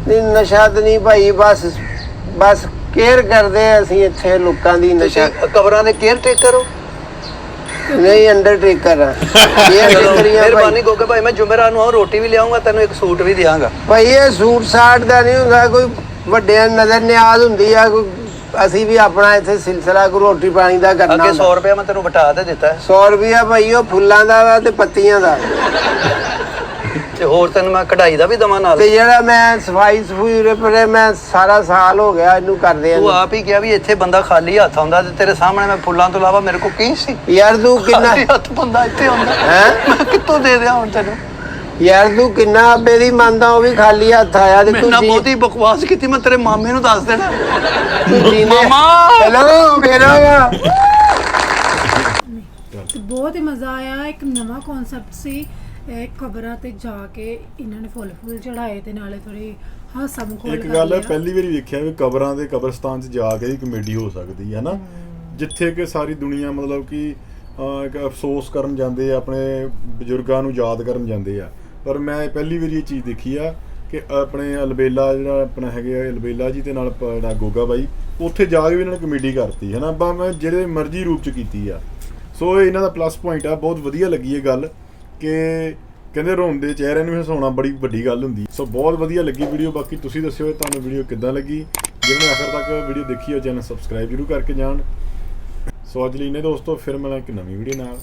ਨਹੀਂ ਨਸ਼ਾ ਤਾਂ ਨਹੀਂ ਭਾਈ, ਬਸ ਕੇਅਰ ਕਰਦੇ ਆ ਅਸੀਂ ਇੱਥੇ ਲੋਕਾਂ ਦੀ। ਨਸ਼ਾ ਕਬਰਾਂ ਦੇ ਕੇਅਰ ਟੇਕਰ ਹੋ? ਨਹੀਂ ਅੰਡਰਟੇਕਰ ਆ। ਮਿਹਰਬਾਨੀ ਗੋਗੇ ਭਾਈ, ਮੈਂ ਜੁਮੇਰਾਤ ਨੂੰ ਰੋਟੀ ਵੀ ਲਿਆਉਂਗਾ, ਤੈਨੂੰ ਇੱਕ ਸੂਟ ਵੀ ਦਿਆਂਗਾ। ਭਾਈ ਇਹ ਸੂਟ ਸਾਟ ਦਾ ਨਹੀਂ ਹੁੰਦਾ, ਕੋਈ ਵੱਡਿਆਂ ਨਜ਼ਰ ਨਿਆਜ਼ ਹੁੰਦੀ ਆ। ਕੋਈ ਅਸੀਂ ਵੀ ਆਪਣਾ ਇੱਥੇ ਸਿਲਸਿਲਾ ਕੋਈ ਰੋਟੀ ਪਾਣੀ ਦਾ ਕਰਨਾ। ਅੱਗੇ 100 ਰੁਪਇਆ ਮੈਂ ਤੈਨੂੰ ਵਟਾ ਤੇ ਦਿੱਤਾ। 100 ਰੁਪਇਆ ਭਾਈ ਉਹ ਫੁੱਲਾਂ ਦਾ ਵਾ ਤੇ ਪੱਤੀਆਂ ਦਾ। ਤੇ ਹੋਰ ਤੈਨੂੰ ਮੈਂ ਕਢਾਈ ਦਾ ਵੀ ਦਵਾਂ ਨਾਲ। ਤੇ ਜਿਹੜਾ ਮੈਂ ਸਫਾਈ ਸਫੂਈ ਪਰੇ ਮੈਂ ਸਾਰਾ ਸਾਲ ਹੋ ਗਿਆ ਇਹਨੂੰ ਕਰਦੇ ਆ। ਤੂੰ ਆਪ ਹੀ ਕਿਹਾ ਵੀ ਇੱਥੇ ਬੰਦਾ ਖਾਲੀ ਹੱਥ ਆਉਂਦਾ, ਤੇ ਤੇਰੇ ਸਾਹਮਣੇ ਮੈਂ ਫੁੱਲਾਂ ਤੋਂ ਇਲਾਵਾ ਮੇਰੇ ਕੋਲ ਕੀ ਸੀ? ਯਾਰ ਤੂੰ ਕਿੰਨਾ ਖਾਲੀ ਹੱਥ ਬੰਦਾ ਇੱਥੇ ਆਉਂਦਾ ਹੈ? ਮੈਂ ਕਿੱਥੋਂ ਦੇ ਦਿਆਂ ਹੁਣ ਤੈਨੂੰ? ਯਾਰ ਤੂੰ ਕਿੰਨਾ ਆਪੇ ਦੀ ਮੰਨਦਾ, ਉਹ ਵੀ ਖਾਲੀ ਹੱਥ ਆਇਆ ਤੇ ਮੈਂ ਨਾ ਤੂੰ ਬਹੁਤੀ ਬਕਵਾਸ ਕੀਤੀ, ਮੈਂ ਤੇਰੇ ਮਾਮੇ ਨੂੰ ਦੱਸ ਦੇਣਾ। ਮਾਮਾ ਹੈਲੋ ਮੇਰਾ ਤੇ ਬਹੁਤ ਹੀ ਮਜ਼ਾ ਆਇਆ। ਇੱਕ ਨਵਾਂ ਕਨਸੈਪਟ ਸੀ ਇਹ ਕਬਰਾਂ ਤੇ ਜਾ ਕੇ ਇਹਨਾਂ ਨੇ ਫੁੱਲ ਚੜਾਏ ਤੇ ਨਾਲੇ ਥੋੜੀ ਹਾਸਾ ਮਖੌਲ ਇੱਕ ਗੱਲ ਹੈ, ਪਹਿਲੀ ਵਾਰੀ ਵੇਖਿਆ ਵੀ ਕਬਰਾਂ ਦੇ ਕਬਰਸਤਾਨ 'ਚ ਜਾ ਕੇ ਹੀ ਕਮੇਡੀ ਹੋ ਸਕਦੀ ਹੈ ਨਾ, ਜਿੱਥੇ ਕਿ ਸਾਰੀ ਦੁਨੀਆ ਮਤਲਬ ਕਿ ਇੱਕ ਅਫਸੋਸ ਕਰਨ ਜਾਂਦੇ ਆ, ਆਪਣੇ ਬਜ਼ੁਰਗਾਂ ਨੂੰ ਯਾਦ ਕਰਨ ਜਾਂਦੇ ਆ। ਪਰ ਮੈਂ ਪਹਿਲੀ ਵਾਰੀ ਇਹ ਚੀਜ਼ ਦੇਖੀ ਆ ਕਿ ਆਪਣੇ ਅਲਬੇਲਾ ਜਿਹੜਾ ਆਪਣਾ ਹੈਗੇ ਆ ਅਲਬੇਲਾ ਜੀ ਤੇ ਨਾਲ ਜਿਹੜਾ ਗੋਗਾ ਬਾਈ, ਉੱਥੇ ਜਾ ਕੇ ਵੀ ਇਹਨਾਂ ਨੇ ਕਮੇਡੀ ਕਰਤੀ ਹੈ ਨਾ, ਮੈਂ ਜਿਹੜੇ ਮਰਜ਼ੀ ਰੂਪ 'ਚ ਕੀਤੀ ਆ। ਸੋ ਇਹ ਇਹਨਾਂ ਦਾ ਪਲੱਸ ਪੁਆਇੰਟ ਆ। ਬਹੁਤ ਵਧੀਆ ਲੱਗੀ ਇਹ ਗੱਲ ਕਿ ਕਹਿੰਦੇ ਰੋਂਦੇ ਚਿਹਰਿਆਂ ਨੂੰ ਹਸਾਉਣਾ ਬੜੀ ਵੱਡੀ ਗੱਲ ਹੁੰਦੀ। ਸੋ ਬਹੁਤ ਵਧੀਆ ਲੱਗੀ ਵੀਡੀਓ। ਬਾਕੀ ਤੁਸੀਂ ਦੱਸਿਓ ਤੁਹਾਨੂੰ ਵੀਡੀਓ ਕਿੱਦਾਂ ਲੱਗੀ। ਜਿਹਨਾਂ ਨੇ ਆਖਰ ਤੱਕ ਵੀਡੀਓ ਦੇਖੀ ਹੋ ਚੈਨਲ ਸਬਸਕ੍ਰਾਈਬ ਜ਼ਰੂਰ ਕਰਕੇ ਜਾਣ। ਸੋ ਅੱਜ ਲਈ ਨੇ ਦੋਸਤੋ, ਫਿਰ ਮਿਲਾਂ ਇੱਕ ਨਵੀਂ ਵੀਡੀਓ ਨਾਲ।